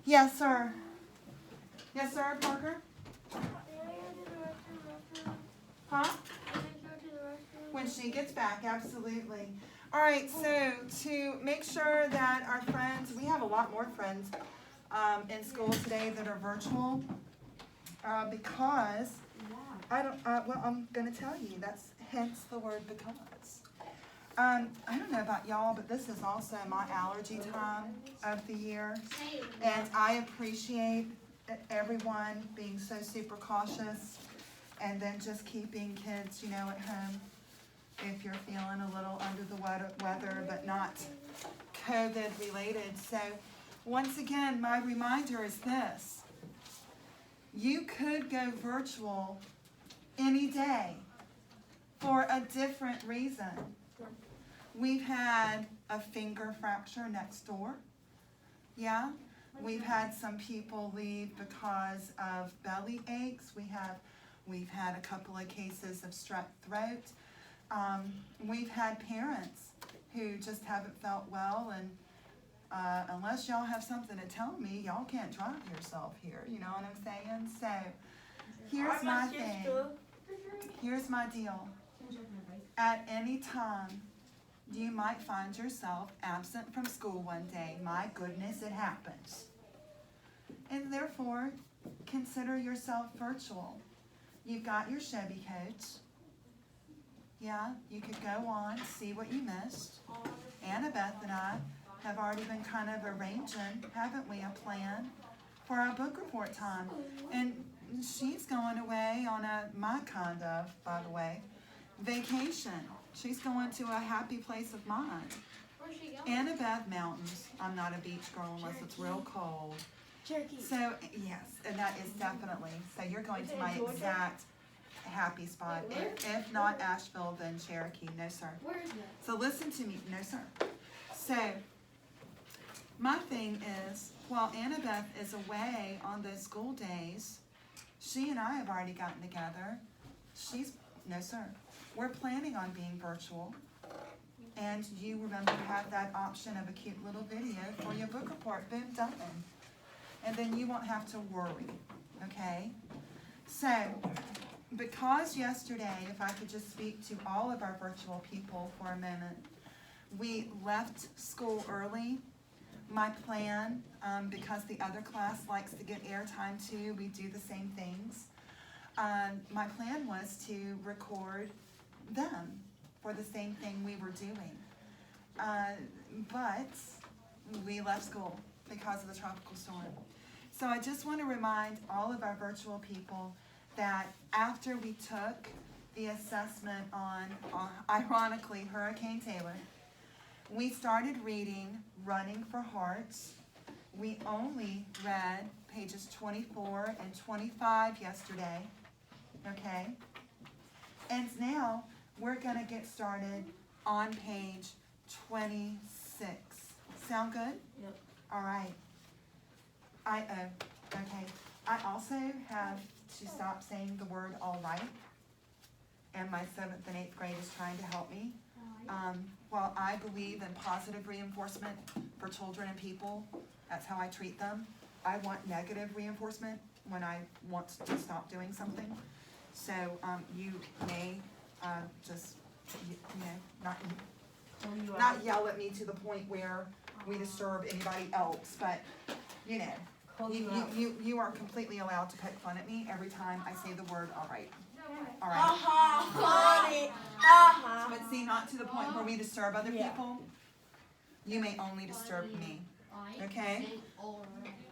Yes, sir. Yes, sir, Parker? Huh? When she gets back, absolutely. All right, so to make sure that our friends, we have a lot more friends in school today that are virtual because well, I'm going to tell you, that's hence the word because. I don't know about y'all, but this is also my allergy time of the year. And I appreciate everyone being so super cautious and then just keeping kids, at home if you're feeling a little under the weather, but not COVID related. So once again, my reminder is this. You could go virtual any day for a different reason. We've had a finger fracture next door. Yeah. We've had some people leave because of belly aches. We've had a couple of cases of strep throat. We've had parents who just haven't felt well, and unless y'all have something to tell me, y'all can't drive yourself here. You know what I'm saying? So here's my thing. Here's my deal. At any time, you might find yourself absent from school one day. My goodness, it happens. And therefore, consider yourself virtual. You've got your Chevy coach. Yeah, you could go on, see what you missed. Annabeth and I have already been kind of arranging, haven't we, a plan for our book report time. And she's going away on my kind of, by the way, vacation. She's going to a happy place of mind. Where's she going? Annabeth Mountains. I'm not a beach girl unless it's real cold. Cherokee. So, yes, and that is definitely. So you're going to my exact happy spot. If not Asheville, then Cherokee. No, sir. Where is that? So listen to me. No, sir. So my thing is, while Annabeth is away on those school days, she and I have already gotten together. No, sir. We're planning on being virtual. And you remember to have that option of a cute little video for your book report. Boom, done. And then you won't have to worry, okay? So, because yesterday, if I could just speak to all of our virtual people for a moment, we left school early. My plan, because the other class likes to get airtime too, we do the same things. My plan was to record them for the same thing we were doing. But we left school because of the tropical storm. So I just want to remind all of our virtual people that after we took the assessment on, ironically, Hurricane Taylor, we started reading Running for Hearts. We only read pages 24 and 25 yesterday, okay? And now we're going to get started on page 26. Sound good? Yep. All right. Okay. I also have to stop saying the word all right. And my 7th and 8th grade is trying to help me. While I believe in positive reinforcement for children and people, that's how I treat them. I want negative reinforcement when I want to stop doing something. So you may just, not yell at me to the point where we disturb anybody else, but you are completely allowed to poke fun at me every time I say the word all right. All right. Funny. Ha But see, not to the point where we disturb other people. You may only disturb me. Okay?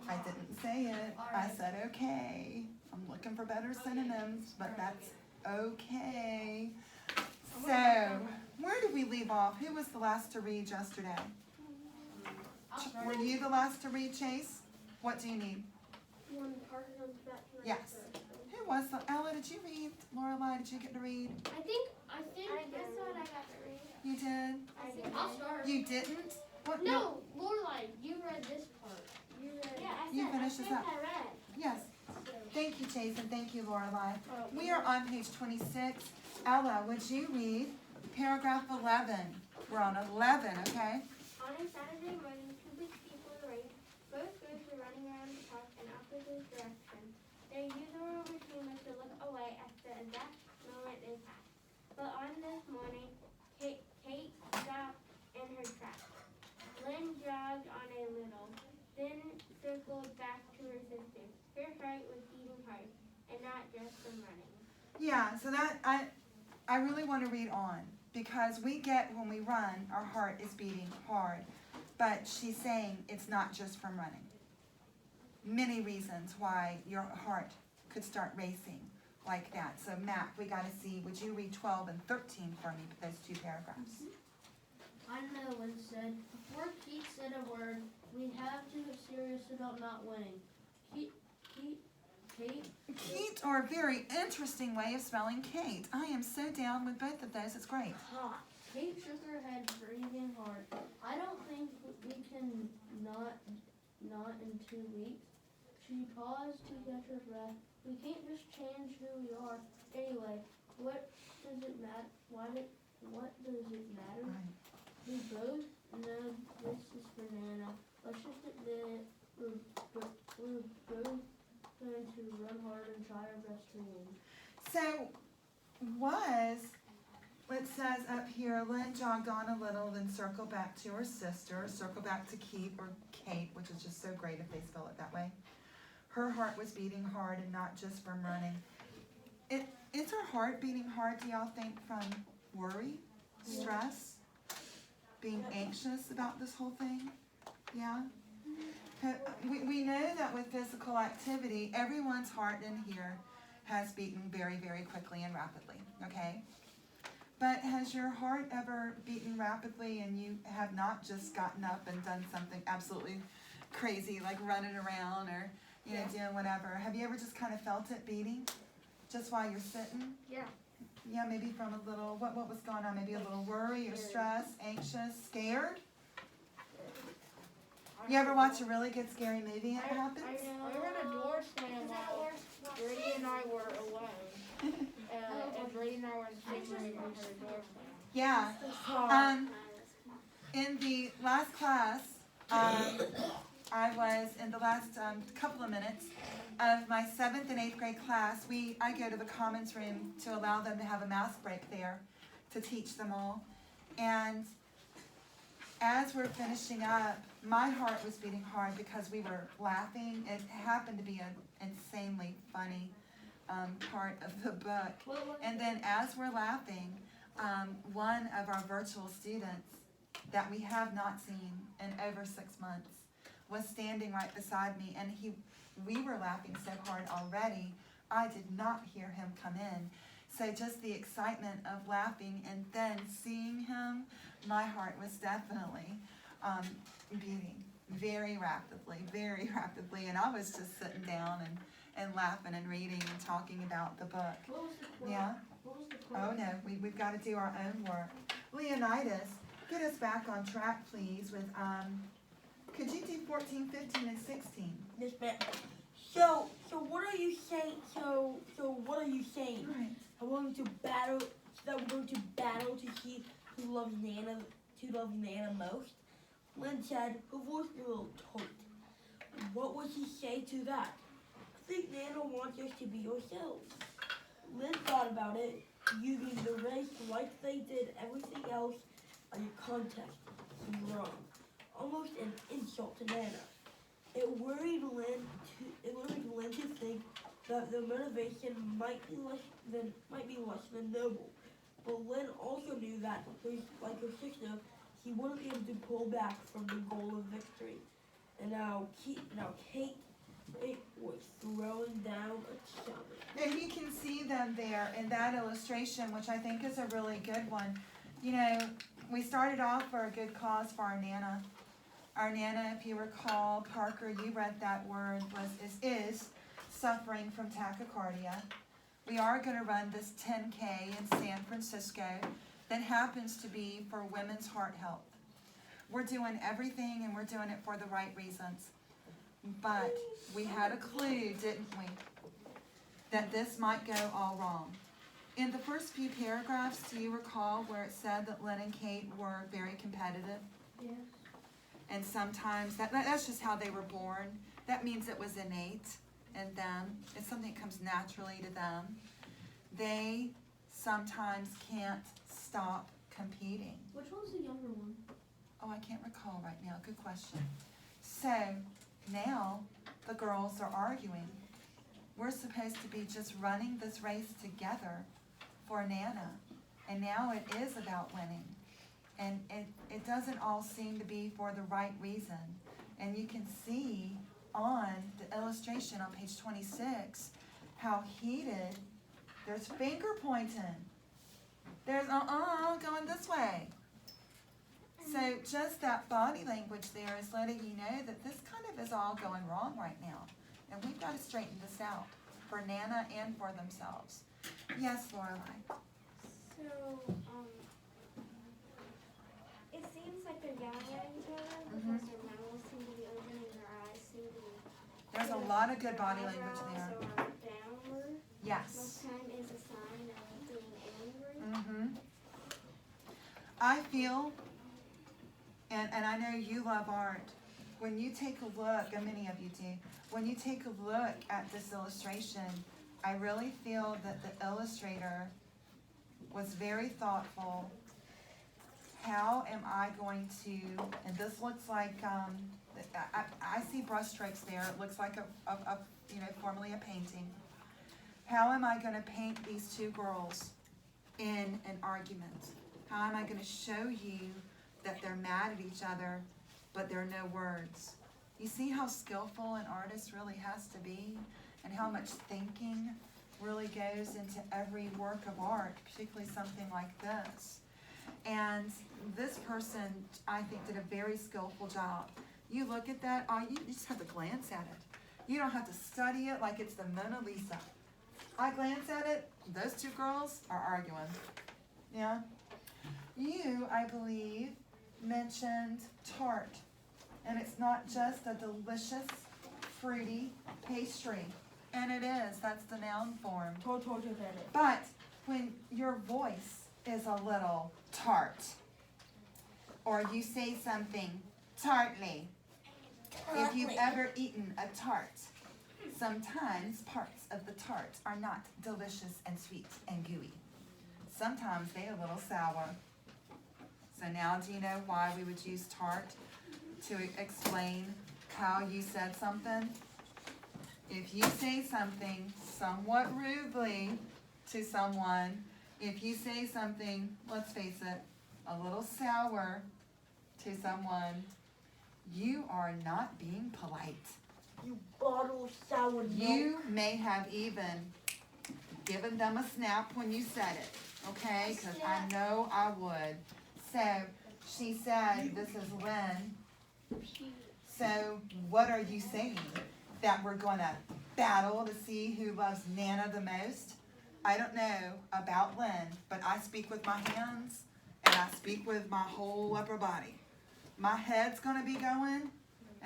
I didn't say it. I said okay. I'm looking for better synonyms, but that's okay. So, where did we leave off? Who was the last to read yesterday? Were you the last to read, Chase? What do you need? Yes. Who was the, Ella, did you read? Lorelai, did you get to read? I think that's what I got to read. You did? I'll start. You didn't? What? No, Lorelai, you read this part. You read. Yeah, You finished this up. I read. Yes. So, Thank you, Chase, and thank you, Lorelai. We are on page 26. Ella, would you read paragraph 11? We're on 11, okay? on a Saturday morning, 2 big people in the rain. Both groups were running around Yeah, so that, I really want to read on, because we get, when we run, our heart is beating hard. But she's saying it's not just from running. Many reasons why your heart could start racing like that. So Mac, we got to see, would you read 12 and 13 for me, those two paragraphs? I know Lynn said, before Keith said a word, we have to get serious about not winning. Kate? Kate, or a very interesting way of spelling Kate. I am so down with both of those, it's great. Kate shook her head, breathing hard. I don't think we can not in 2 weeks. She paused to catch her breath. We can't just change who we are. Anyway, what does it matter? What does it matter? Right. We both know this is for Nana. Let's just admit it. We're both going to run hard and try our best to win. So, it says up here, Lynn jogged on a little, then circled back to her sister, circle back to Keith, or Kate, which is just so great if they spell it that way. Her heart was beating hard and not just from running. Is her heart beating hard, do y'all think, from worry, stress, being anxious about this whole thing? Yeah? We know that with physical activity, everyone's heart in here has beaten very, very quickly and rapidly, okay? But has your heart ever beaten rapidly and you have not just gotten up and done something absolutely crazy, like running around or, doing whatever? Have you ever just kind of felt it beating just while you're sitting? Yeah. Yeah, maybe from a little, what was going on? Maybe a little worry or stress, anxious, scared? You ever watch a really good scary movie and it happens? I heard a door slam while Brady and I were alone. And Brady and I were in the same room and heard a door slam. Yeah. In the last class, I was in the last couple of minutes of my 7th and 8th grade class. I go to the commons room to allow them to have a math break there to teach them all. And as we're finishing up, my heart was beating hard because we were laughing. It happened to be an insanely funny part of the book. And then as we're laughing, one of our virtual students that we have not seen in over 6 months was standing right beside me, and we were laughing so hard already, I did not hear him come in. So just the excitement of laughing and then seeing him, my heart was definitely beating very rapidly, and I was just sitting down and laughing and reading and talking about the book. What was the quote? Yeah? What was the quote? Oh no, we've got to do our own work. Leonidas, get us back on track, please, with, could you do 14, 15, and 16? Yes, ma'am. So what are you saying? So what are you saying? Right. We're going to battle. That we're going to battle to see who loves Nana most. Lynn said, her voice was a little tight. What would she say to that? I think Nana wants us to be ourselves. Lynn thought about it, using the race like they did everything else on your contest. Seemed wrong. Almost an insult to Nana. It worried Lynn to think that the motivation might be less than noble. But Lynn also knew that, like her sister, he wouldn't be able to pull back from the goal of victory. And now Kate was throwing down a challenge. And you can see them there in that illustration, which I think is a really good one. We started off for a good cause for our Nana. Our Nana, if you recall, Parker, you read that word, is suffering from tachycardia. We are going to run this 10K in San Francisco that happens to be for women's heart health. We're doing everything and we're doing it for the right reasons. But we had a clue, didn't we, that this might go all wrong. In the first few paragraphs, do you recall where it said that Lynn and Kate were very competitive? Yes. And sometimes, that's just how they were born. That means it was innate in them. It's something that comes naturally to them. They sometimes can't stop competing. Which one's the younger one? Oh, I can't recall right now. Good question. So now the girls are arguing. we're supposed to be just running this race together for Nana. And now it is about winning. And it doesn't all seem to be for the right reason. And you can see on the illustration on page 26 how heated, there's finger pointing. There's going this way. So just that body language there is letting you know that this kind of is all going wrong right now. And we've got to straighten this out for Nana and for themselves. Yes, Lorelai. So, it seems like they're yelling at each other because their mouths seem to be open and their eyes seem to be. There's a lot of good body language eyebrows there. are downward. Yes. Most time is a sign of being angry. I feel, and I know you love art, when you take a look, and many of you do, when you take a look at this illustration, I really feel that the illustrator was very thoughtful. How am I going to, and this looks like, I see brush strokes there. It looks like formerly a painting. How am I going to paint these two girls in an argument? How am I going to show you that they're mad at each other, but there are no words? You see how skillful an artist really has to be, and how much thinking really goes into every work of art, particularly something like this. And this person, I think, did a very skillful job. You look at that, you just have to glance at it. You don't have to study it like it's the Mona Lisa. I glance at it, those two girls are arguing. Yeah? You, I believe, mentioned tart. And it's not just a delicious, fruity pastry. And it is, that's the noun form. But when your voice is a little tart, or you say something tartly, if you've ever eaten a tart, sometimes parts of the tart are not delicious and sweet and gooey. Sometimes they're a little sour. So now do you know why we would use tart to explain how you said something? If you say something somewhat rudely to someone, if you say something, let's face it, a little sour to someone, you are not being polite. You bottle of sour milk. You may have even given them a snap when you said it, okay? Because I know I would. So she said, this is Lynn. So what are you saying? That we're going to battle to see who loves Nana the most? I don't know about Lynn, but I speak with my hands and I speak with my whole upper body. My head's going to be going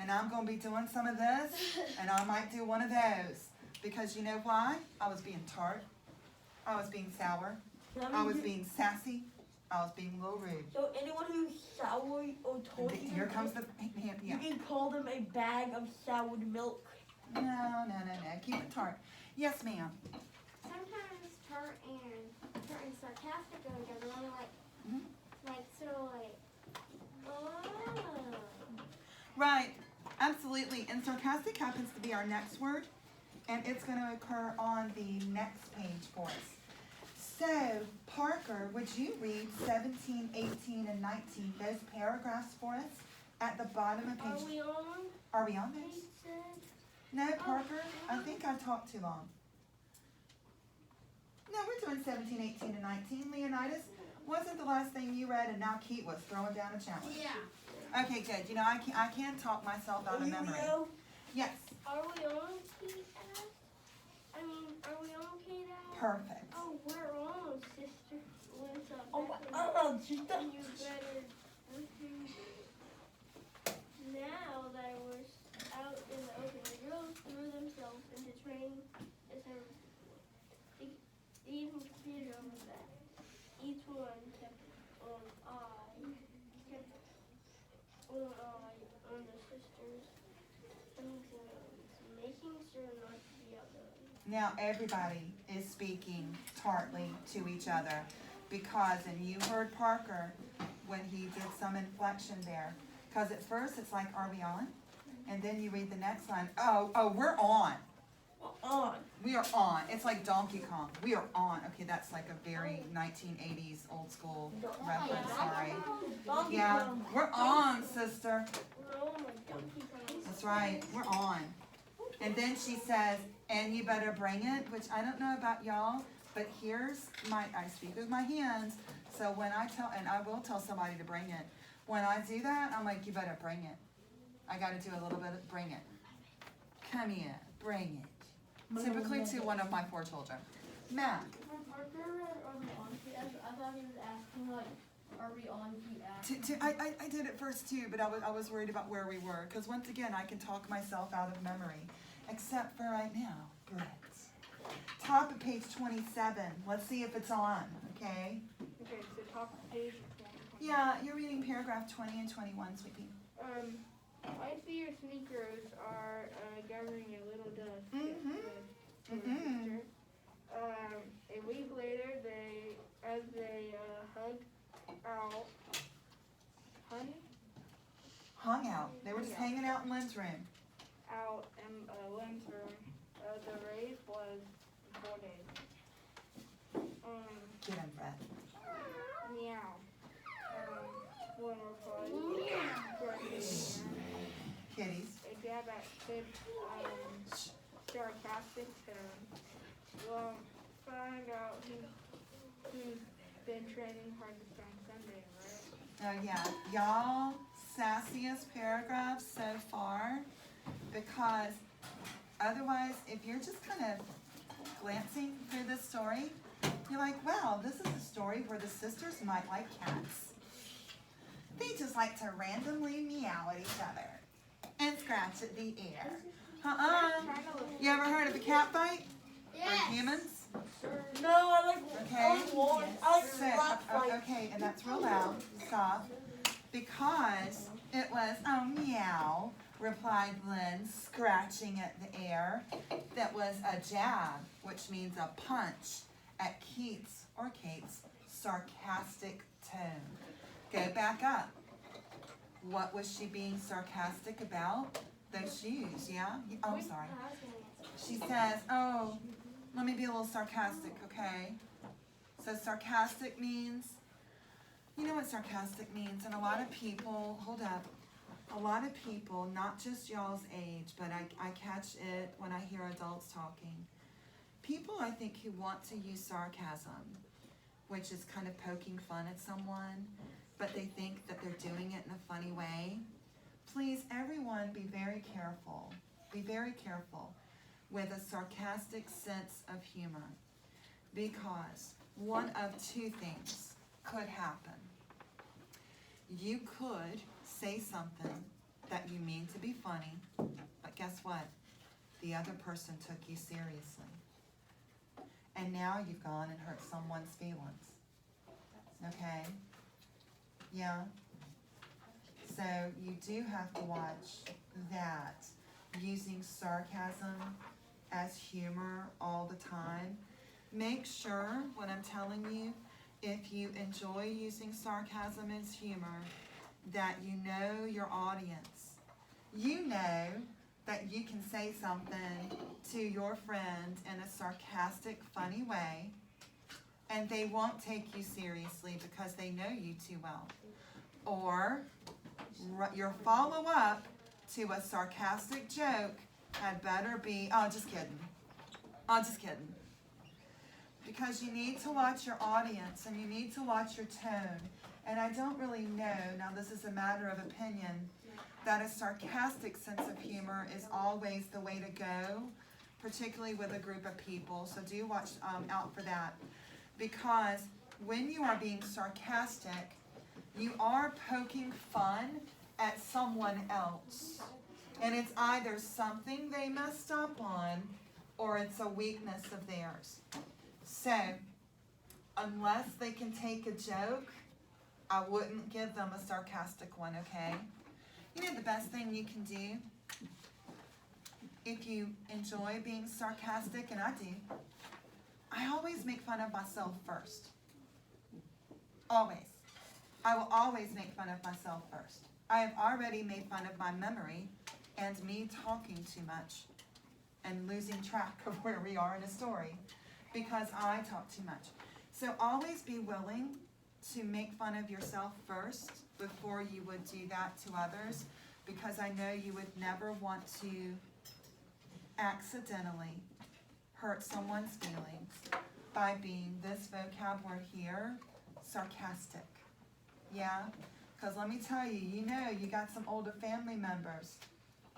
and I'm going to be doing some of this and I might do one of those. Because you know why? I was being tart. I was being sour. I was being sassy. I was being a little rude. So anyone who's sour or tart, Here comes the hand. you Yeah. can call them a bag of soured milk. No. Keep it tart. Yes, ma'am. Sometimes tart and sarcastic go together. Only oh. Right. Absolutely. And sarcastic happens to be our next word. And it's going to occur on the next page for us. So, Parker, would you read 17, 18, and 19, those paragraphs for us at the bottom of page? Are we on those? No, Parker, I think I talked too long. No, we're doing 17, 18, and 19. Leonidas, wasn't the last thing you read and now Keith was throwing down a challenge? Yeah. Okay, good. You know, I can't talk myself out of memory. Yes. Are we on Kate asked? I mean, are we on Kate asked? Perfect. Oh, we're on, sister. What's up? Sister. You better. Now that we're out in the open, the girls threw themselves into training as her even computer on the back. Each one kept an eye on the sisters, making sure not to be outdone. Now everybody is speaking tartly to each other because, and you heard Parker when he did some inflection there, because at first it's like, are we on? And then you read the next line, oh, we're on. On. We are on. It's like Donkey Kong. We are on. Okay, that's like a very 1980s old school reference. Sorry. Yeah, we're on, sister. That's right. We're on. And then she says, and you better bring it, which I don't know about y'all, but I speak with my hands. So when I tell, and I will tell somebody to bring it, when I do that, I'm like, you better bring it. I got to do a little bit of bring it. Come here, bring it. Typically to one of my 4 children. Mac. When Parker read Are We On Key, I thought he was asking, like, are we on Key app? I did it first too, but I was worried about where we were. Because once again, I can talk myself out of memory. Except for right now, Brett. Top of page 27. Let's see if it's on, okay? Okay, so top of page 20. Yeah, you're reading paragraph 20 and 21, sweetie. I see your sneakers are gathering a little dust. Mhm. To her sister. A week later, they Hung out. They were just hanging out in Lynn's room. out in Lynn's room. The race was 4 days. Get him, Brett. Meow. One replies. Kitties. A dad that said sarcastic tone. Well, find out who's been training hard this on Sunday, right? Oh yeah, y'all, sassiest paragraphs so far, because otherwise, if you're just kind of glancing through this story, you're like, wow, this is a story where the sisters might like cats. They just like to randomly meow at each other and scratch at the air. You ever heard of a cat fight? Or humans? No, I like Okay. war. I like So, slap fight. okay, and that's real loud. Stop. Because it was, oh, meow, replied Lynn, scratching at the air. That was a jab, which means a punch, at Keats or Kate's sarcastic tone. Go back up. What was she being sarcastic about? Those shoes, yeah? Oh, I'm sorry. She says, oh, let me be a little sarcastic, okay? So sarcastic means, you know what sarcastic means? And a lot of people, hold up, a lot of people, not just y'all's age, but I catch it when I hear adults talking. People, I think, who want to use sarcasm, which is kind of poking fun at someone, but they think that they're doing it in a funny way. Please, everyone, be very careful. Be very careful with a sarcastic sense of humor, because one of 2 things could happen. You could say something that you mean to be funny, but guess what? The other person took you seriously. And now you've gone and hurt someone's feelings. Okay? Yeah? So you do have to watch that. Using sarcasm as humor all the time. Make sure, when I'm telling you, if you enjoy using sarcasm as humor, that you know your audience. You know that you can say something to your friend in a sarcastic, funny way, and they won't take you seriously because they know you too well. Or your follow-up to a sarcastic joke had better be, oh, just kidding. Oh, just kidding. Because you need to watch your audience and you need to watch your tone. And I don't really know, now this is a matter of opinion, that a sarcastic sense of humor is always the way to go, particularly with a group of people. So do watch out for that. Because when you are being sarcastic, you are poking fun at someone else. And it's either something they messed up on or it's a weakness of theirs. So, unless they can take a joke, I wouldn't give them a sarcastic one, okay? You know the best thing you can do? If you enjoy being sarcastic, and I do, I always make fun of myself first. Always. I will always make fun of myself first. I have already made fun of my memory and me talking too much and losing track of where we are in a story because I talk too much. So always be willing to make fun of yourself first before you would do that to others, because I know you would never want to accidentally hurt someone's feelings by being, this vocab word here, sarcastic. Yeah? Because let me tell you, you know you got some older family members.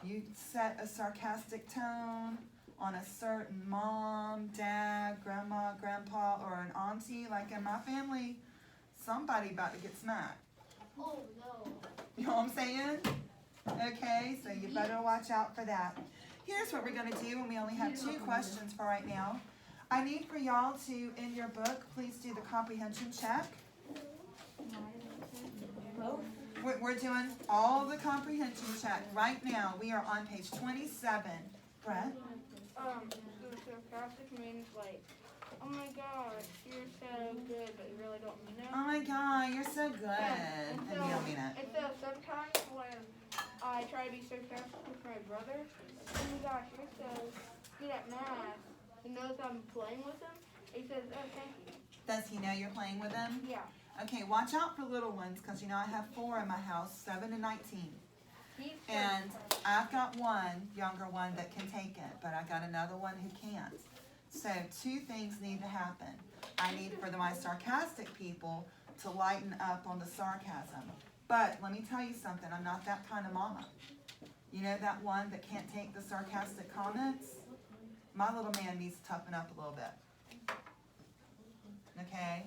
You set a sarcastic tone on a certain mom, dad, grandma, grandpa, or an auntie, like in my family, somebody about to get smacked. Oh no. You know what I'm saying? Okay, so you better watch out for that. Here's what we're going to do, and we only have 2 questions for right now. I need for y'all to, in your book, please do the comprehension check. We're doing all the comprehension check right now. We are on page 27. Brett? The sarcastic means like, oh my gosh, you're so good, but you really don't mean it. Oh my God, you're so good. And And you don't mean it. And so sometimes when I try to be sarcastic with my brother, oh my gosh, you're so good at math. He knows I'm playing with him. He says, oh, thank you. Does he know you're playing with him? Yeah. Okay, watch out for little ones, because you know I have 4 in my house, 7 and 19. He's And I've got one younger one that can take it, but I got another one who can't. So 2 things need to happen. I need for my sarcastic people to lighten up on the sarcasm. But let me tell you something, I'm not that kind of mama. You know that one that can't take the sarcastic comments? My little man needs to toughen up a little bit. Okay?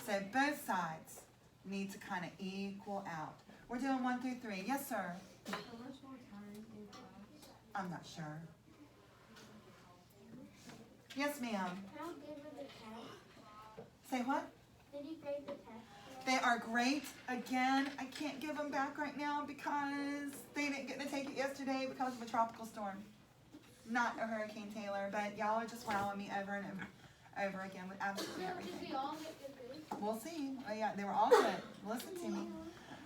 So both sides need to kind of equal out. We're doing 1 through 3. Yes, sir? How much more time in class? I'm not sure. Yes, ma'am. How good were the tests? Say what? Did you grade the tests? They are great. Again, I can't give them back right now because they didn't get to take it yesterday because of a tropical storm. Not a Hurricane Taylor, but y'all are just wowing me over and over again with absolutely Did everything. we all get good grades? We'll see. Oh, yeah, they were all good. Listen to me.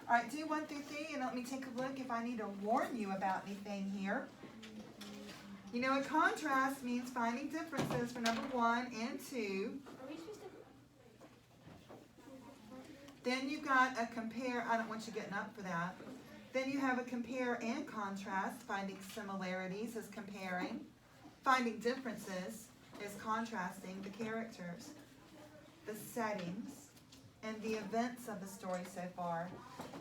All right, do 1 through 3, and let me take a look if I need to warn you about anything here. You know, a contrast means finding differences for number 1 and 2. Are we supposed to? Then you've got a compare. I don't want you getting up for that. Then you have a compare and contrast. Finding similarities is comparing. Finding differences is contrasting the characters, the settings, and the events of the story so far.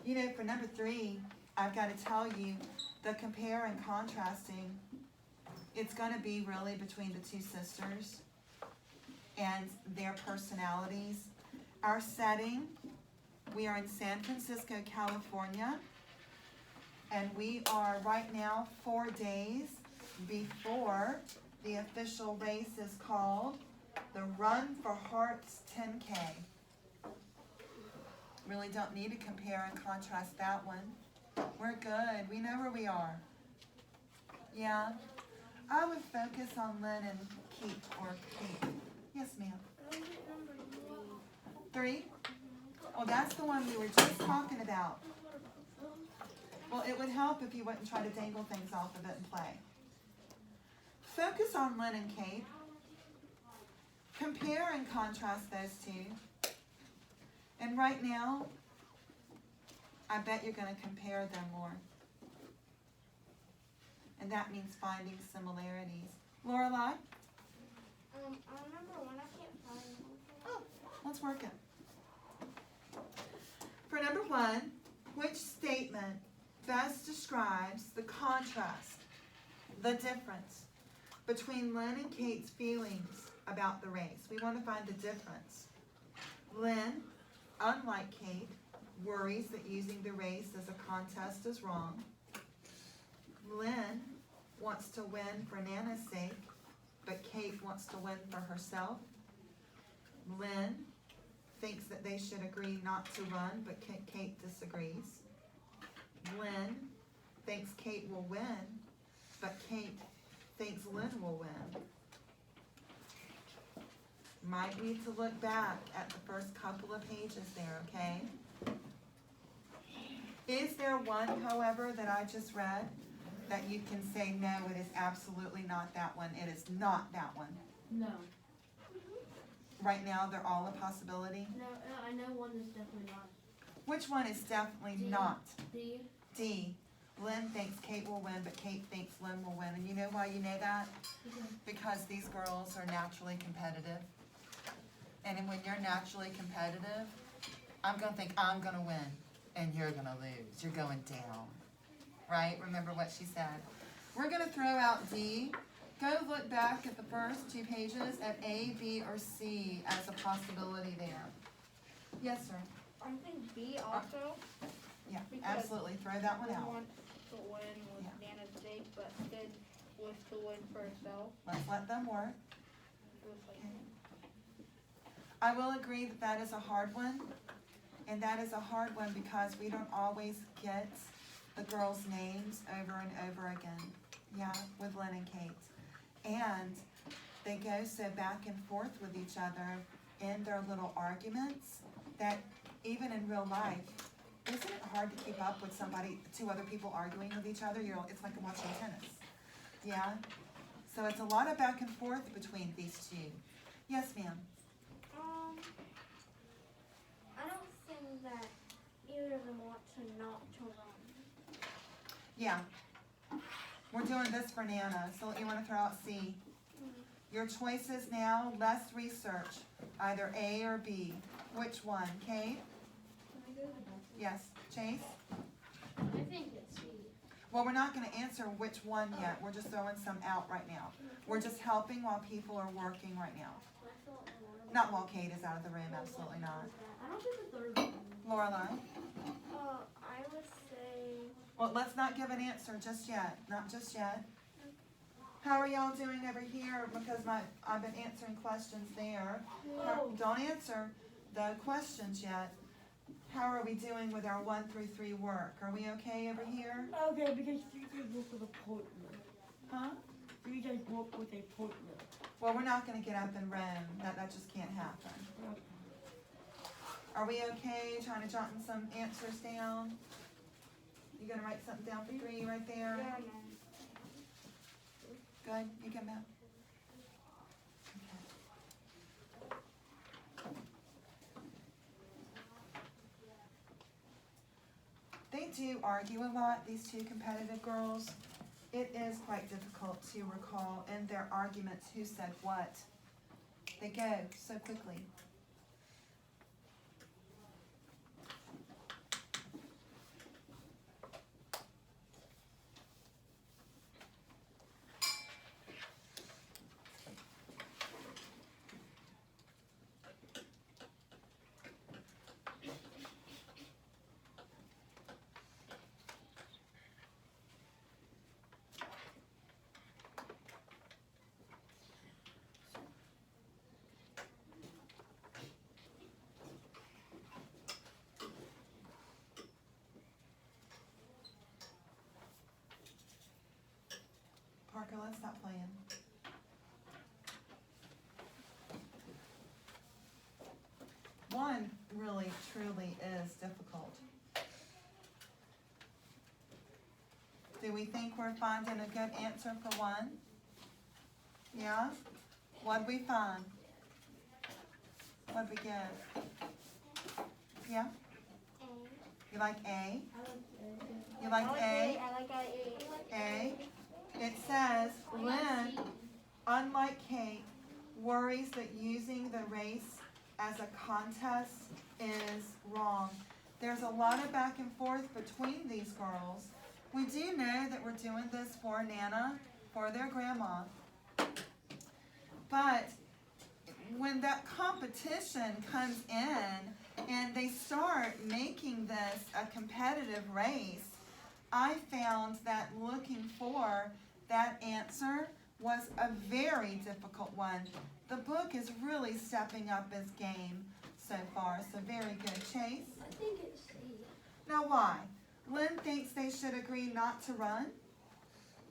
You know, for number 3, I've got to tell you, the compare and contrasting, it's going to be really between the 2 sisters and their personalities. Our setting, we are in San Francisco, California, and we are right now 4 days before the official race is called the Run for Hearts 10K. Really don't need to compare and contrast that one. We're good. We know where we are. Yeah? I would focus on Lynn and Keith or Kate. Yes, ma'am. Number 3? Oh, that's the one we were just talking about. Well, it would help if you wouldn't try to dangle things off of it and play. Focus on Lynn and Kate. Compare and contrast those 2. And right now, I bet you're going to compare them more. And that means finding similarities. Lorelai? On number 1, I can't find one. Oh, let's work it. For number 1, which statement best describes the contrast, the difference between Lynn and Kate's feelings about the race? We want to find the difference. Lynn, unlike Kate, worries that using the race as a contest is wrong. Lynn wants to win for Nana's sake, but Kate wants to win for herself. Lynn thinks that they should agree not to run, but Kate disagrees. Lynn thinks Kate will win, but Kate thinks Lynn will win. Might need to look back at the first couple of pages there, okay? Is there one, however, that I just read that you can say, no, it is absolutely not that one, it is not that one? No. Right now, they're all a possibility. No, I know one is definitely not. Which one is definitely D. not? D. D. Lynn thinks Kate will win, but Kate thinks Lynn will win. And you know why you know that? Because these girls are naturally competitive. And when you're naturally competitive, I'm gonna think I'm gonna win, and you're gonna lose. You're going down. Right? Remember what she said. We're gonna throw out D. Go look back at the first 2 pages at A, B, or C as a possibility there. Yes, sir. I think B also. Yeah, Because absolutely. Throw that one Lynn out. wants to win with Nana's sake, but Sid wants to win for herself. Let's let them work. It was like, I will agree that that is a hard one. And that is a hard one because we don't always get the girls' names over and over again. Yeah, with Lynn and Kate. And they go so back and forth with each other in their little arguments that even in real life, isn't it hard to keep up with somebody, 2 other people arguing with each other? It's like watching tennis. Yeah? So it's a lot of back and forth between these 2. Yes, ma'am. I don't think that either of them want to not to run. Yeah. We're doing this for Nana, so you want to throw out C. Your choices now, less research, either A or B. Which one? Kate? Yes. Chase? I think it's C. Well, we're not going to answer which one yet. We're just throwing some out right now. We're just helping while people are working right now. Not while Kate is out of the room, absolutely not. I don't think the third one. Lorelai? I would say Well, let's not give an answer just yet. Not just yet. How are y'all doing over here? Because I've been answering questions there. Don't answer the questions yet. How are we doing with our 1 through 3 work? Are we okay over here? Okay, because you guys work with a partner. Huh? You guys work with a partner. Well, we're not going to get up and run. That just can't happen. Are we okay trying to jot some answers down? You gonna write something down for 3 right there? yeah, no. Good. You come out. They do argue a lot, these 2 competitive girls. It is quite difficult to recall in their arguments who said what. They go so quickly. Parker, let's stop playing. One really, truly is difficult. Do we think we're finding a good answer for 1? Yeah? What'd we find? What'd we get? Yeah? A. You like A? I like You like A? I like A. A? It says, Lynn, unlike Kate, worries that using the race as a contest is wrong. There's a lot of back and forth between these girls. We do know that we're doing this for Nana, for their grandma. But when that competition comes in and they start making this a competitive race, I found that looking for that answer was a very difficult one. The book is really stepping up its game so far, so very good. Chase? I think it's C. Now why? Lynn thinks they should agree not to run?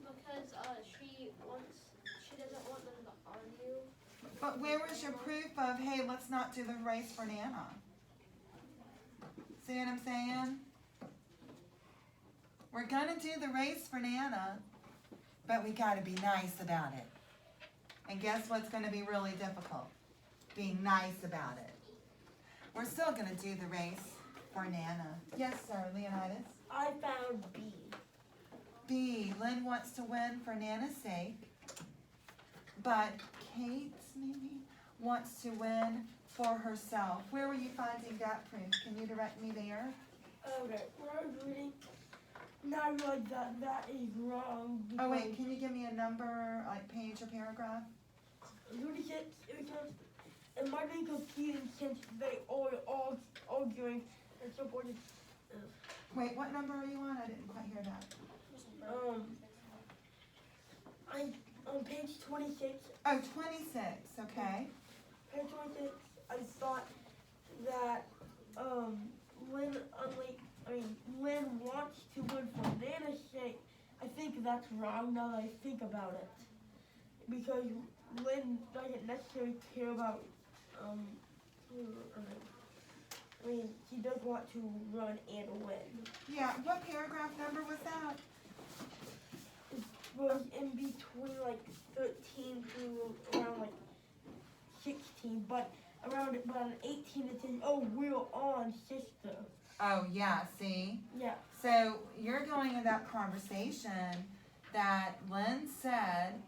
Because she doesn't want them to argue. But where was your proof of, hey, let's not do the race for Nana? See what I'm saying? We're gonna do the race for Nana, but we gotta be nice about it. And guess what's gonna be really difficult? Being nice about it. We're still gonna do the race for Nana. Yes, sir, Leonidas? I found B. B, Lynn wants to win for Nana's sake, but Kate maybe wants to win for herself. Where were you finding that proof? Can you direct me there? Okay, when I was reading, now I realize that that is wrong. Oh wait, can you give me a number, like page or paragraph? 36, because it might be confusing since they all arguing and so forth. Wait, what number are you on? I didn't quite hear that. I on page 26. Oh, 26, okay. Page 26. I thought that Lynn wants to win for Nana's sake. I think that's wrong now that I think about it, because Lynn doesn't necessarily care about she does want to run and win. Yeah, what paragraph number was that? It was in between like 13 to around like 16, but around 18 it says, "Oh, we're on, sister." Oh, yeah, see? Yeah. So you're going in that conversation that Lynn said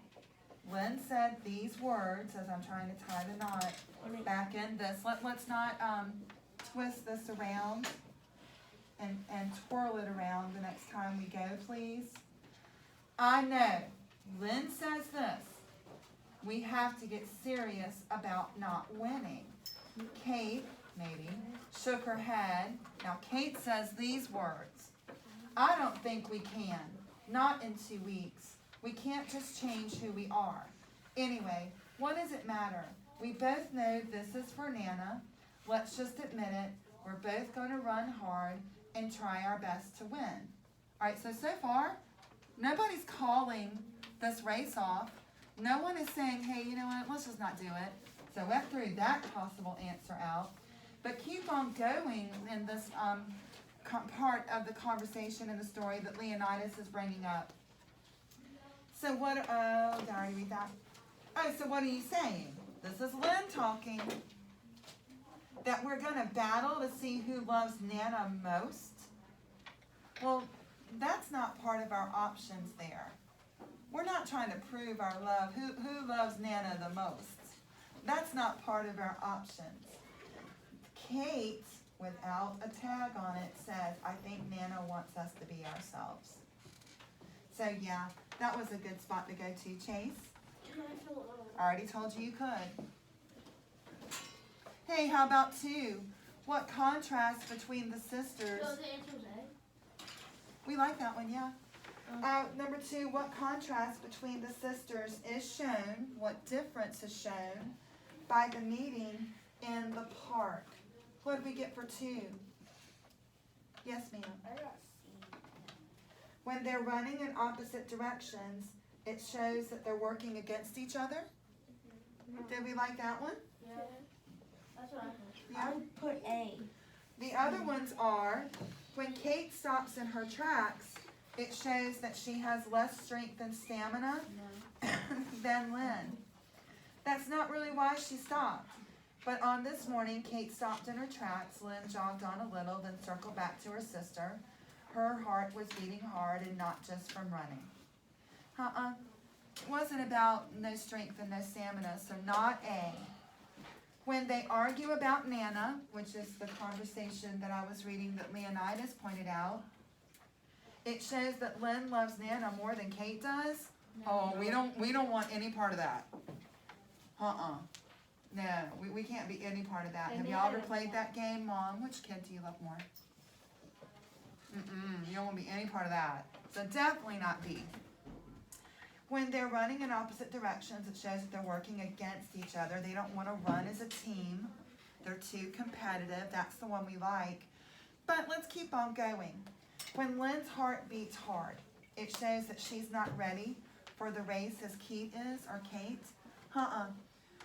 these words, as I'm trying to tie the knot back in this. Let's not twist this around and twirl it around the next time we go, please. I know, Lynn says this. We have to get serious about not winning. Kate, maybe, shook her head. Now Kate says these words. I don't think we can. Not in 2 weeks. We can't just change who we are. Anyway, what does it matter? We both know this is for Nana. Let's just admit it. We're both going to run hard and try our best to win. All right, so far, nobody's calling this race off. No one is saying, hey, you know what, let's just not do it. So I threw that possible answer out. But keep on going in this part of the conversation and the story that Leonidas is bringing up. So what, did I already read that? Oh, so what are you saying? This is Lynn talking. That we're going to battle to see who loves Nana most? Well, that's not part of our options there. We're not trying to prove our love. Who loves Nana the most? That's not part of our options. Kate, without a tag on it, says, I think Nana wants us to be ourselves. So yeah, that was a good spot to go to, Chase. Can I fill it out? I already told you you could. Hey, how about 2? What contrast between the sisters? So the answer was A? We like that one, yeah. Number 2, what contrast between the sisters is shown, what difference is shown by the meeting in the park? What did we get for 2? Yes, ma'am. I got C. When they're running in opposite directions, it shows that they're working against each other. Did we like that one? Yeah. That's what I thought. Yeah. I put A. The other ones are, when Kate stops in her tracks, it shows that she has less strength and stamina than Lynn. That's not really why she stopped. But on this morning, Kate stopped in her tracks. Lynn jogged on a little, then circled back to her sister. Her heart was beating hard and not just from running. It wasn't about no strength and no stamina, so not A. When they argue about Nana, which is the conversation that I was reading that Leonidas pointed out, it shows that Lynn loves Nana more than Kate does. Oh, we don't want any part of that. No, we can't be any part of that. Have y'all ever played that game, Mom? Which kid do you love more? You don't want to be any part of that. So definitely not B. When they're running in opposite directions, it shows that they're working against each other. They don't want to run as a team. They're too competitive. That's the one we like. But let's keep on going. When Lynn's heart beats hard, it shows that she's not ready for the race as Kate is, or Kate.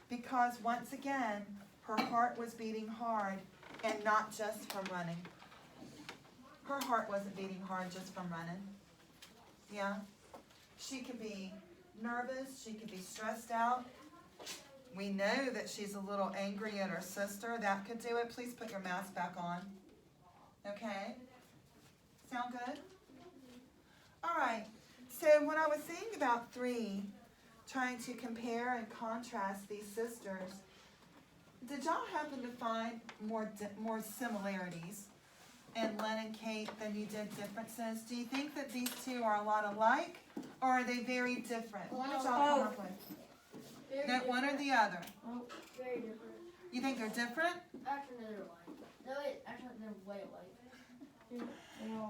Because once again, her heart was beating hard and not just from running. her heart wasn't beating hard just from running. Yeah? She could be nervous, she could be stressed out. We know that she's a little angry at her sister. That could do it. Please put your mask back on. Okay? Sound good? All right. So when I was saying about 3, trying to compare and contrast these sisters, did y'all happen to find more similarities in Lynn and Kate than you did differences? Do you think that these two are a lot alike, or are they very different? What did y'all come up with? Very That one or the other? Very different. You think they're different? Actually, they're alike. No, wait, actually, they're way alike.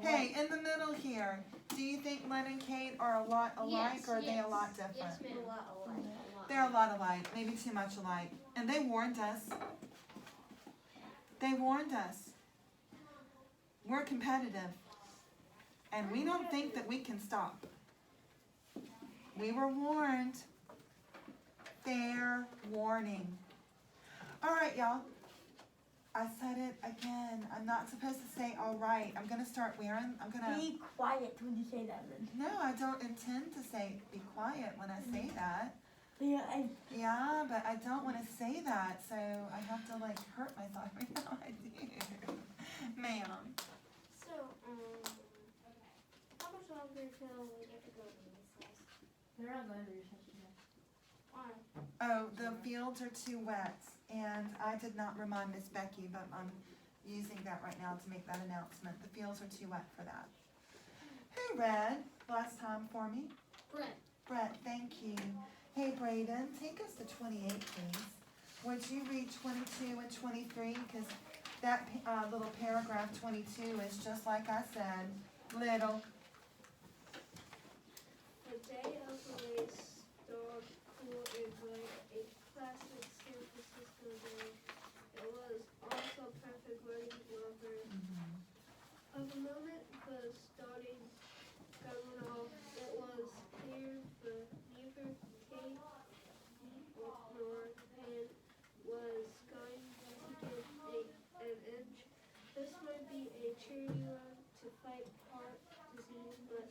Hey, in the middle here, do you think Lynn and Kate are a lot alike, Yes, or are they a yes. lot different? Yes, ma'am. A lot alike. A lot. They're a lot alike, maybe too much alike. And they warned us. They warned us. We're competitive. And we don't think that we can stop. We were warned. Fair warning. All right, y'all. I said it again. I'm not supposed to say all right. I'm going to start wearing, Be quiet when you say that, Lynn. No, I don't intend to say be quiet when I say that. Yeah, and Yeah, but I don't want to say that, so I have to like hurt myself every time I do. Ma'am. So, how much longer till we get to go to recess? They're not going to recess yet. Why? Oh, the fields are too wet, and I did not remind Miss Becky, but I'm using that right now to make that announcement. The fields are too wet for that. Who read last time for me? Brent. Brett, thank you. Hey, Braden, take us to 28, please. Would you read 22 and 23? Because that little paragraph 22 is just like I said, little. The day of the race started cool and bright, a classic San Francisco day. It was also perfect running weather. Of the moment the starting gun went off, it was clear for neither Kate nor Pan was going to get an inch. This might be a charity run to fight heart disease, but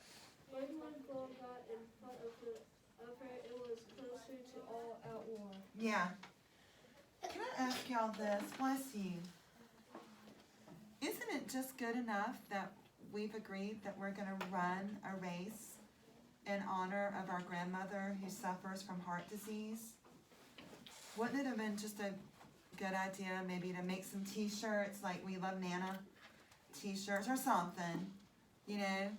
when one goal got in front of her, it was closer to all-out war. Yeah. Can I ask y'all this? Bless you. Isn't it just good enough that we've agreed that we're going to run a race in honor of our grandmother who suffers from heart disease? Wouldn't it have been just a good idea maybe to make some t-shirts like We Love Nana t-shirts or something, you know?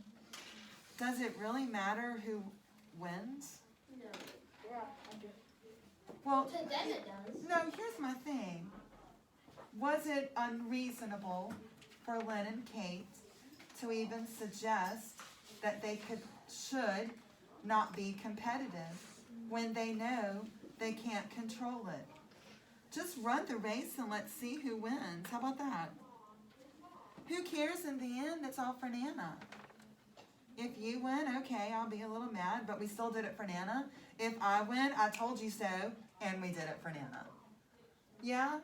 Does it really matter who wins? No. Yeah, I do. Well, To them it does. no, here's my thing. Was it unreasonable for Lynn and Kate to even suggest that they should not be competitive when they know they can't control it? Just run the race and let's see who wins. How about that? Who cares in the end? It's all for Nana. If you win, okay, I'll be a little mad, but we still did it for Nana. If I win, I told you so, and we did it for Nana. Yeah?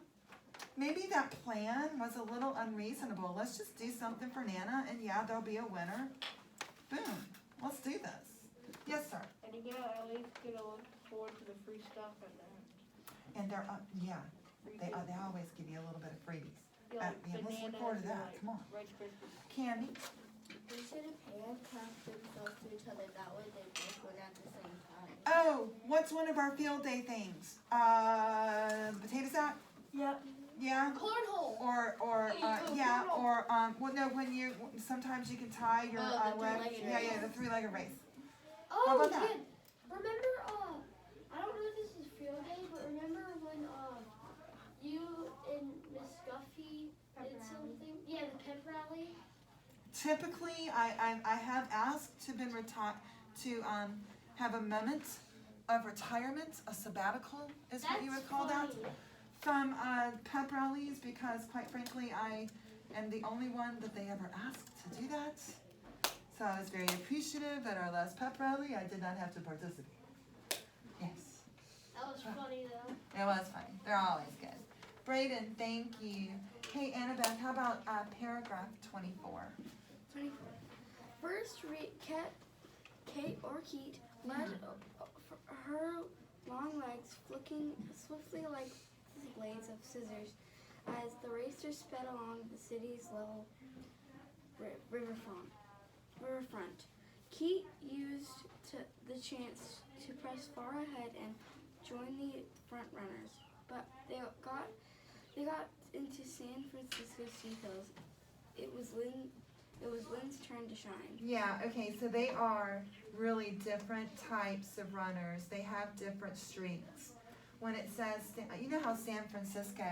Maybe that plan was a little unreasonable. Let's just do something for Nana, and yeah, there'll be a winner. Boom. Let's do this. Yes, sir. And you gotta at least get to look forward to the free stuff at the end. And they're, yeah, Free they food. always give you a little bit of freebies. Yeah, like yeah, let's look bananas forward to and, that. like, Come on. Rice Krispies. Candy. They should have handcuffed themselves to each other. That way they both went at the same time. Oh, what's one of our field day things? The potato sack? yep. Yeah? Cornhole. Or yeah, or, well, no, when you, sometimes you can tie your, Oh, the legs. three-legged Yeah, race. the three-legged race. Oh, How about that? yeah. Remember, I don't know if this is field day, but remember when, you and Miss Guffey Pep did rally. something? Yeah, the pep rally. Typically, I have asked to have a moment of retirement, a sabbatical is what you would call that, funny. from pep rallies, because quite frankly, I am the only one that they ever asked to do that. So I was very appreciative at our last pep rally. I did not have to participate. Yes, That was funny though. it was funny. They're always good. Braden, thank you. Hey, Annabeth, how about paragraph 24? First, Kate or Keat led her long legs flicking swiftly like blades of scissors as the racers sped along the city's level riverfront. Keat used the chance to press far ahead and join the front runners, but they got into San Francisco's sea hills. It was Lynn's turn to shine. Yeah, okay, so they are really different types of runners. They have different streaks. When it says, you know how San Francisco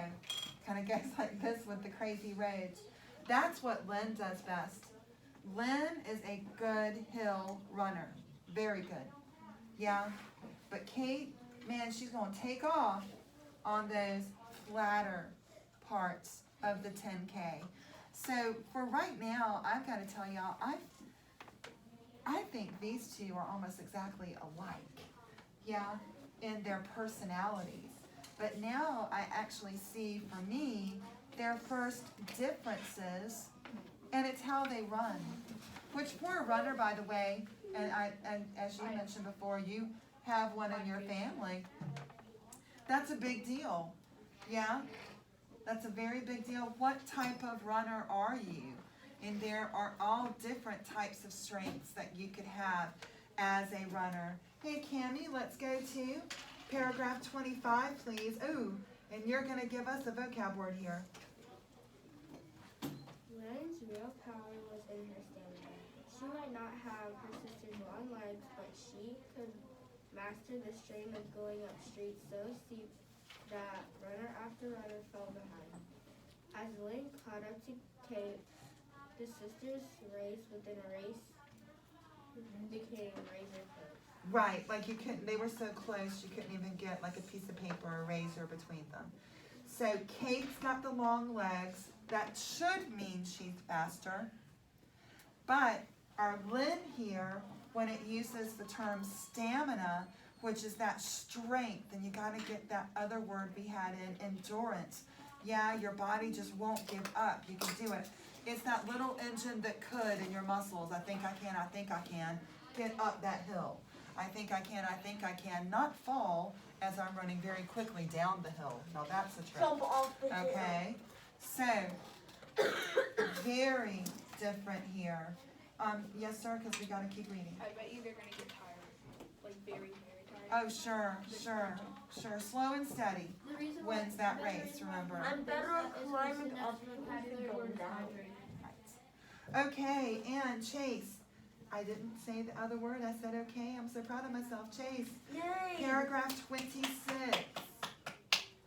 kind of goes like this with the crazy roads? That's what Lynn does best. Lynn is a good hill runner. Very good. Yeah, but Kate, man, she's going to take off on those flatter parts of the 10K. So for right now, I've got to tell y'all, I think these two are almost exactly alike, yeah, in their personalities. But now I actually see, for me, their first differences, and it's how they run. Which for a runner, by the way, and as you mentioned before, you have one in your family, that's a big deal, yeah? That's a very big deal. What type of runner are you? And there are all different types of strengths that you could have as a runner. Hey, Cammie, let's go to paragraph 25, please. Ooh, and you're going to give us a vocab word here. Lynn's real power was in her stamina. She might not have her sister's long legs, but she could master the strain of going up streets so steep that runner after runner fell behind. As Lynn caught up to Kate, the sisters' race within a race became razor close. Right, like you couldn't, they were so close you couldn't even get like a piece of paper or a razor between them. So Kate's got the long legs. That should mean she's faster. But our Lynn here, when it uses the term stamina, which is that strength, and you got to get that other word we had in endurance. Yeah, your body just won't give up. You can do it. It's that little engine that could in your muscles. I think I can get up that hill. I think I can not fall as I'm running very quickly down the hill. Now that's a trick. Jump off the hill. Okay, so very different here. Yes, sir, because we got to keep reading. I bet you they're going to get tired. Like very, very tired. Oh, sure. Slow and steady The reason why wins that race, remember. I'm better at climbing up vocabulary word down. Right. Okay, and Chase. I didn't say the other word. I said okay. I'm so proud of myself. Chase. Yay! Paragraph 26.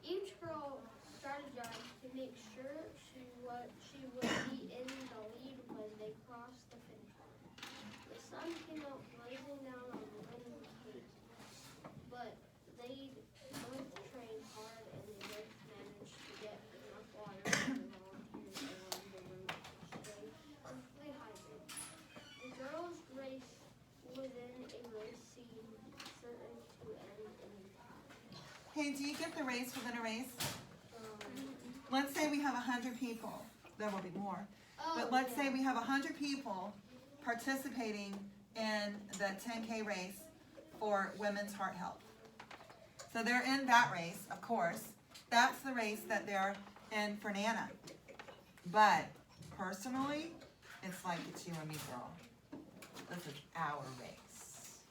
Each girl strategized to make sure she would be in the lead when they crossed the finish line. The sun came out blazing down on Lynn and Kate, but they both trained hard and they both managed to get enough water for the volunteers along the route to stay perfectly hydrated. The girls raced within a race seemed certain to end in time. Hey, do you get the race within a race? Let's say we have 100 people. There will be more. But let's say we have 100 people participating in the 10K race for Women's Heart Health. So they're in that race, of course. That's the race that they're in for Nana. But personally, it's like it's you and me, girl. This is our race.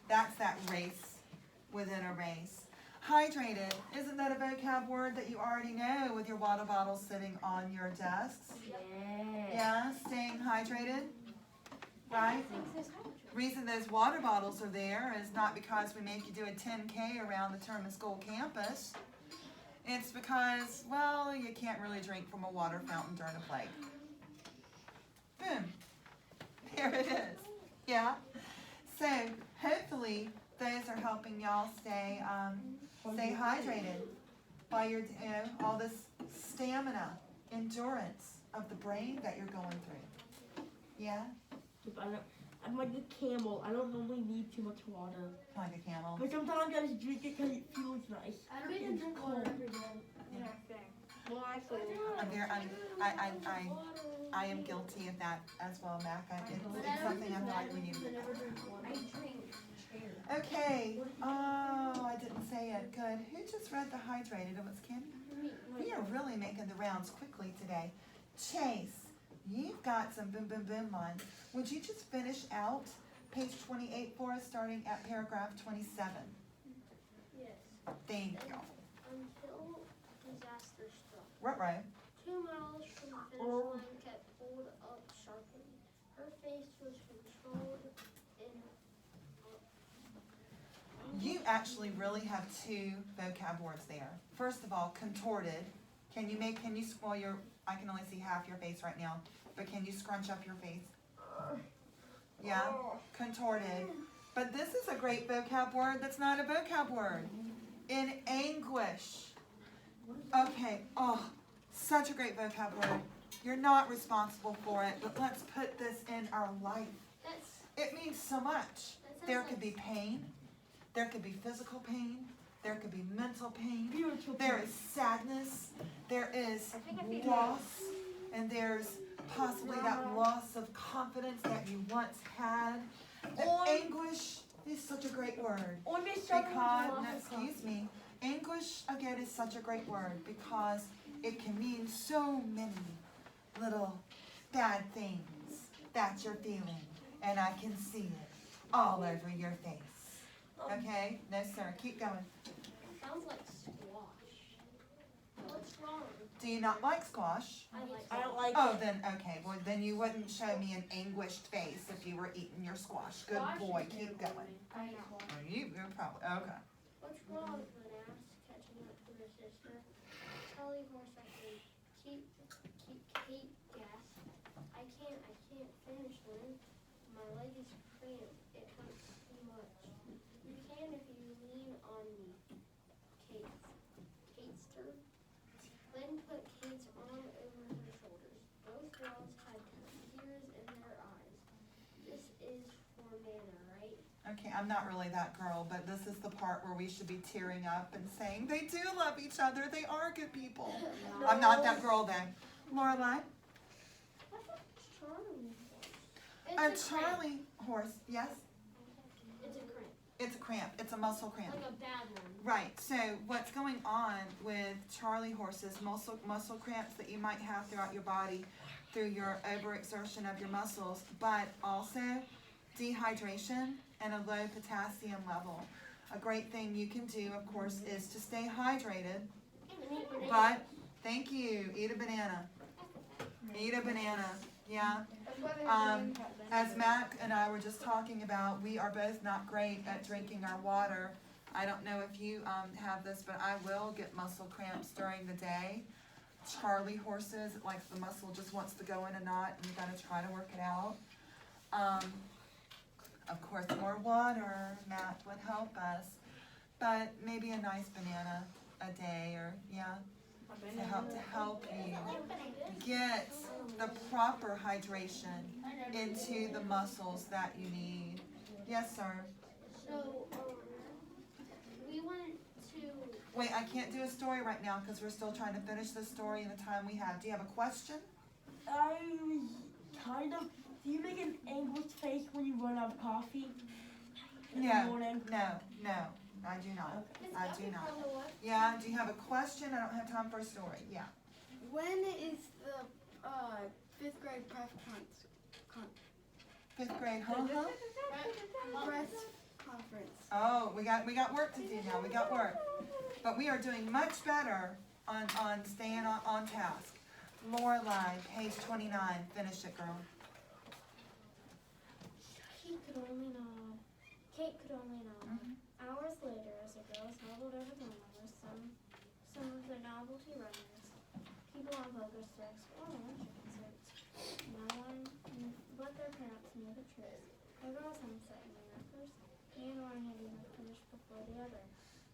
That's that race within a race. Hydrated, isn't that a vocab word that you already know with your water bottle sitting on your desks? Yeah, staying hydrated, right? Reason those water bottles are there is not because we make you do a 10K around the Terman School campus. It's because, well, you can't really drink from a water fountain during a break. Boom. There it is. Yeah. So hopefully those are helping y'all stay hydrated by your, all this stamina, endurance of the brain that you're going through. Yeah? I'm like a camel. I don't normally need too much water. Like a camel. But sometimes I just drink it because it feels nice. I don't even drink water every day. Yeah, same. Well, actually, I am guilty of that as well, Mac. It's But I don't something think I feel like bad we need ones to I never drink water. Okay, oh, I didn't say it, good. Who just read the hydrated? It was Candy? We are really making the rounds quickly today. Chase, you've got some boom, boom, boom lines. Would you just finish out page 28 for us, starting at paragraph 27? Yes. Thank you. Until disaster struck. Right. 2 miles from the finish line kept pulled up sharply. Her face was controlled in You actually really have two vocab words there. First of all, contorted. Can you swell your, I can only see half your face right now, but can you scrunch up your face? Yeah, contorted. But this is a great vocab word that's not a vocab word. In anguish. Okay, oh, such a great vocab word. You're not responsible for it, but let's put this in our life. That's It means so much. that There sounds could be pain. There could be physical pain. There could be mental pain. Spiritual There is sadness. There is loss. And there's possibly that loss of confidence that you once had. Or- Anguish is such a great word. Or Miss Summer Because, was no, excuse me, anguish again is such a great word because it can mean so many little bad things that you're feeling. And I can see it all over your face. Okay? No, sir. Keep going. sounds like squash. What's wrong? Do you not like squash? I don't like Oh, then, okay. Well, then you wouldn't show me an anguished face if you were eating your squash. Good boy. Keep going. I know. Oh, you're probably, okay. What's wrong? Lynn asked, catching up to her sister. Charlie Horse, I think. Kate gasped. I can't finish, Lynn. My leg is cramped. It hurts too much. You can if you lean on me. Kate'ster. Lynn put Kate's arm over her shoulders. Both girls had tears in their eyes. This is for Nana, right? Okay, I'm not really that girl, but this is the part where we should be tearing up and saying, they do love each other. They are good people. I'm not that girl then. Lorelai? What's a Charlie horse? A It's a cramp. Charlie horse, yes? It's a cramp. It's a cramp. It's a muscle cramp. Like a bad one. Right, so what's going on with Charlie horses, muscle cramps that you might have throughout your body through your overexertion of your muscles, but also dehydration and a low potassium level. A great thing you can do, of course, is to stay hydrated, but, thank you, eat a banana. Eat a banana, yeah. As Mac and I were just talking about, we are both not great at drinking our water. I don't know if you have this, but I will get muscle cramps during the day. Charlie horses, like the muscle just wants to go in a knot and you gotta try to work it out. Of course, more water, Matt, would help us. But maybe a nice banana a day or, yeah, to help you get the proper hydration into the muscles that you need. Yes, sir. So, we went to, Wait, I can't do a story right now because we're still trying to finish this story in the time we have. Do you have a question? I was kind of. Do you make an anguished face when you run out of coffee in the No, morning? no, I do not. I do not. Carla, what? Yeah, do you have a question? I don't have time for a story. Yeah. When is the fifth grade press Fifth grade, huh? press conference? Oh, we got work to do now. We got work. But we are doing much better on staying on task. Lorelai, page 29. Finish it, girl. Kate could only nod. Mhm. Hours later, as the girls hobbled over the lawn, some of the novelty runners, people on poker sticks, or lunch concerts. No one but their parents knew the truth. The girls hadn't sat in the first, neither one had even finished before the other,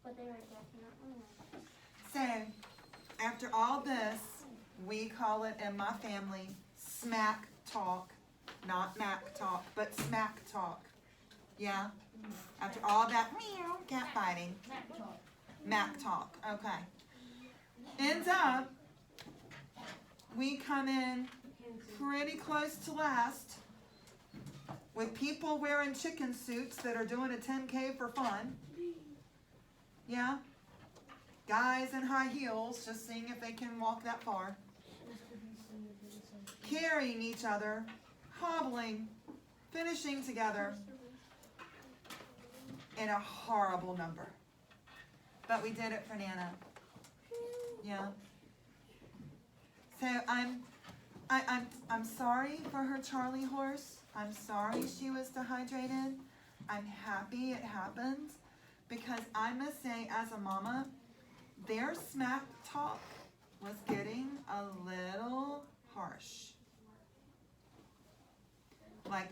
but they were definitely winners. So, after all this, we call it in my family smack talk. Not Mac talk, but smack talk. Yeah? After all that meow, cat fighting. Mac talk, okay. Ends up, we come in pretty close to last, with people wearing chicken suits that are doing a 10K for fun. Yeah. Guys in high heels, just seeing if they can walk that far. Carrying each other, hobbling, finishing together in a horrible number. But we did it for Nana. Yeah. So I'm sorry for her Charlie horse. I'm sorry she was dehydrated. I'm happy it happened, because I must say, as a mama, their smack talk was getting a little harsh. Like,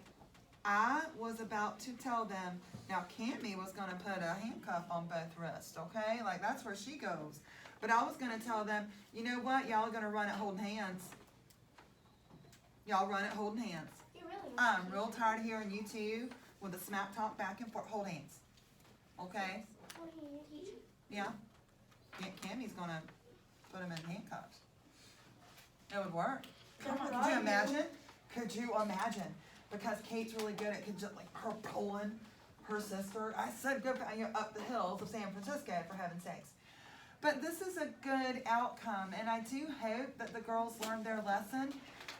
I was about to tell them, now Cammie was gonna put a handcuff on both wrists, okay? Like, that's where she goes. But I was gonna tell them, you know what, y'all are gonna run it holding hands. Y'all run it holding hands. I'm real tired of hearing you two with the smack talk back and forth. Hold hands. Okay? Yeah. Cammie's gonna put him in handcuffs. It would work. Come on, could you imagine? Could you imagine? Because Kate's really good at just like her pulling her sister. I said go up the hills of San Francisco, for heaven's sakes. But this is a good outcome, and I do hope that the girls learned their lesson.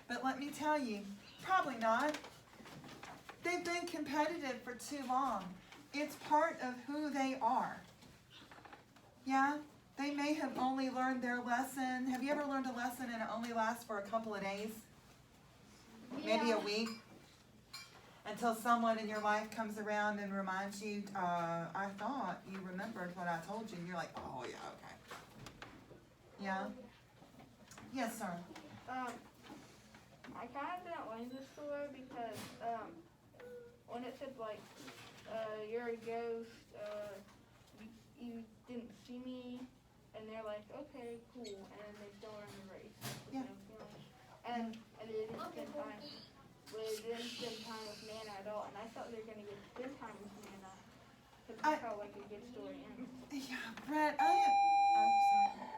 But let me tell you, probably not. They've been competitive for too long. It's part of who they are. Yeah? They may have only learned their lesson. Have you ever learned a lesson and it only lasts for a couple of days? Maybe a week? Until someone in your life comes around and reminds you, I thought you remembered what I told you. And you're like, oh yeah, okay. Yeah? Yes, sir. I kind of didn't like the story because when it said like you're a ghost, you didn't see me, and they're like, okay, cool, and then they still run the race. Yeah. And they didn't spend time. But they didn't spend time with Nana at all, and I thought they were gonna get to spend time with Nana because it felt like a good story. Yeah, Brett, I am. Oh, sorry.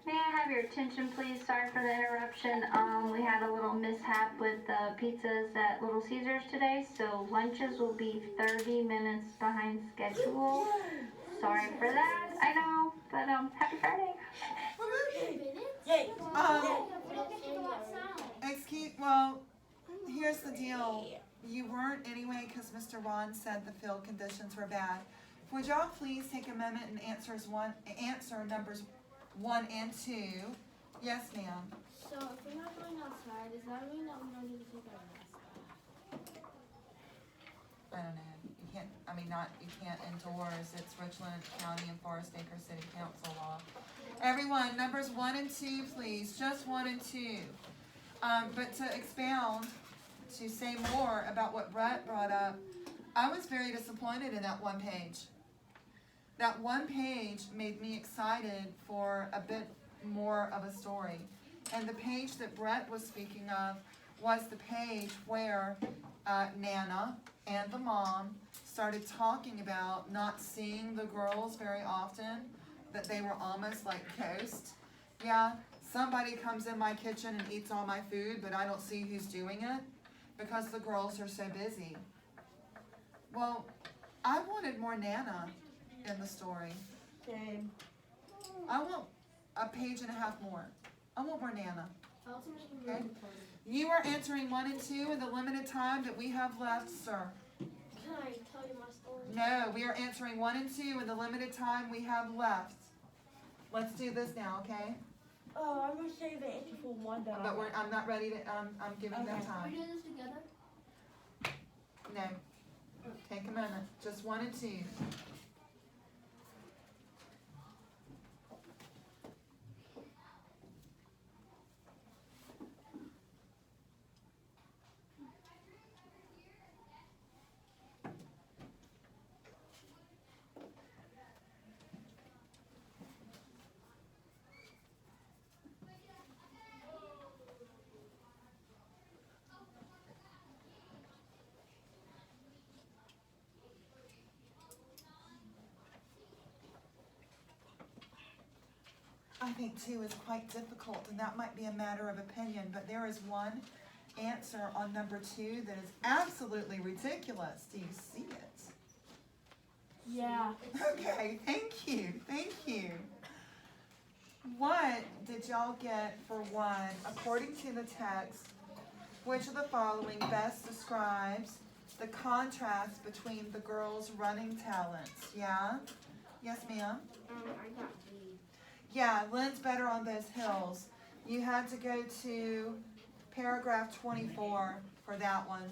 May I have your attention, please? Sorry for the interruption. We had a little mishap with the pizzas at Little Caesars today, so lunches will be 30 minutes behind schedule. Sorry for that. I know, but happy Friday. Yay! Well, here's the deal. You weren't anyway because Mr. Ron said the field conditions were bad. Would y'all please take a moment and answer numbers 1 and 2? Yes, ma'am. So if we're not going outside, does that mean that we don't need to take our mask off? I don't know. You can't indoors. It's Richland County and Forest Acre City Council law. Everyone, numbers 1 and 2, please. Just 1 and 2. But to expound, to say more about what Brett brought up, I was very disappointed in that one page. That one page made me excited for a bit more of a story. And the page that Brett was speaking of was the page where Nana and the mom started talking about not seeing the girls very often, that they were almost like ghosts. Yeah, somebody comes in my kitchen and eats all my food, but I don't see who's doing it because the girls are so busy. Well, I wanted more Nana in the story. Same. I want a page and a half more. I want more Nana. Okay. You are answering 1 and 2 in the limited time that we have left, sir. Can I tell you my story? No, we are answering 1 and 2 in the limited time we have left. Let's do this now, okay? Oh, I'm gonna save the answer for one that But I'm not ready to. I'm giving them Okay. Are time. we doing this together? No. Take a moment. Just 1 and 2. I think too is quite difficult, and that might be a matter of opinion, but there is one answer on number 2 that is absolutely ridiculous. Do you see it? Yeah. Okay, thank you. What did y'all get for 1? According to the text, which of the following best describes the contrast between the girls' running talents? Yeah? Yes, ma'am? I got B. Yeah, Lynn's better on those hills. You had to go to paragraph 24 for that one.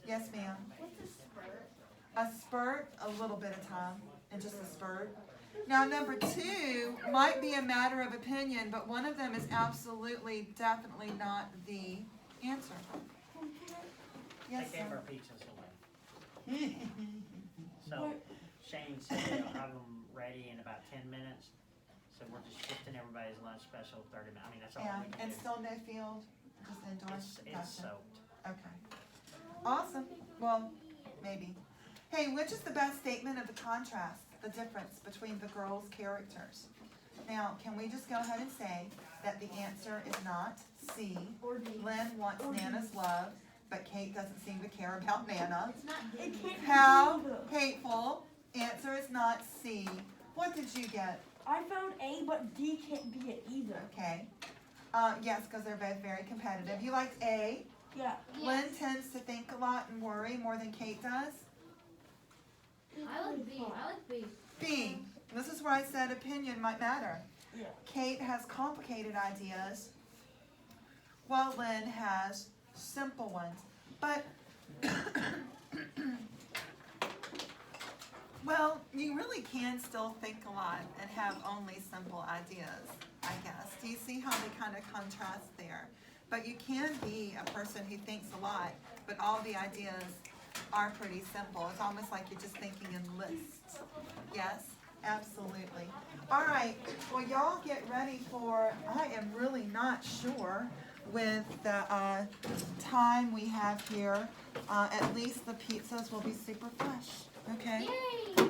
Yes, ma'am? What's a spurt? A spurt, a little bit of time, and just a spurt. Now, number 2 might be a matter of opinion, but one of them is absolutely, definitely not the answer. Yes, Take sir. our pizzas away. So Shane said they'll have them ready in about 10 minutes. So we're just shifting everybody's lunch special 30 minutes. I mean, that's all Yeah, we can and do. still no field, just indoors. It's Gotcha. soaked. Okay. Awesome. Well, maybe. Hey, which is the best statement of the contrast, the difference between the girls' characters? Now, can we just go ahead and say that the answer is not C? Or D. Lynn wants Nana's love, but Kate doesn't seem to care about Nana. It's not It D. can't be How D, though. hateful. Answer is not C. What did you get? I found A, but D can't be it either. Okay. Yes, because they're both very competitive. You liked A. Yeah. Lynn tends to think a lot and worry more than Kate does. I like B. I like B. B. This is where I said opinion might matter. Yeah. Kate has complicated ideas, while Lynn has simple ones. But, well, you really can still think a lot and have only simple ideas, I guess. Do you see how they kind of contrast there? But you can be a person who thinks a lot, but all the ideas are pretty simple. It's almost like you're just thinking in lists. Yes, absolutely. All right, well, y'all get ready for, I am really not sure with the time we have here. At least the pizzas will be super fresh, okay? Yay!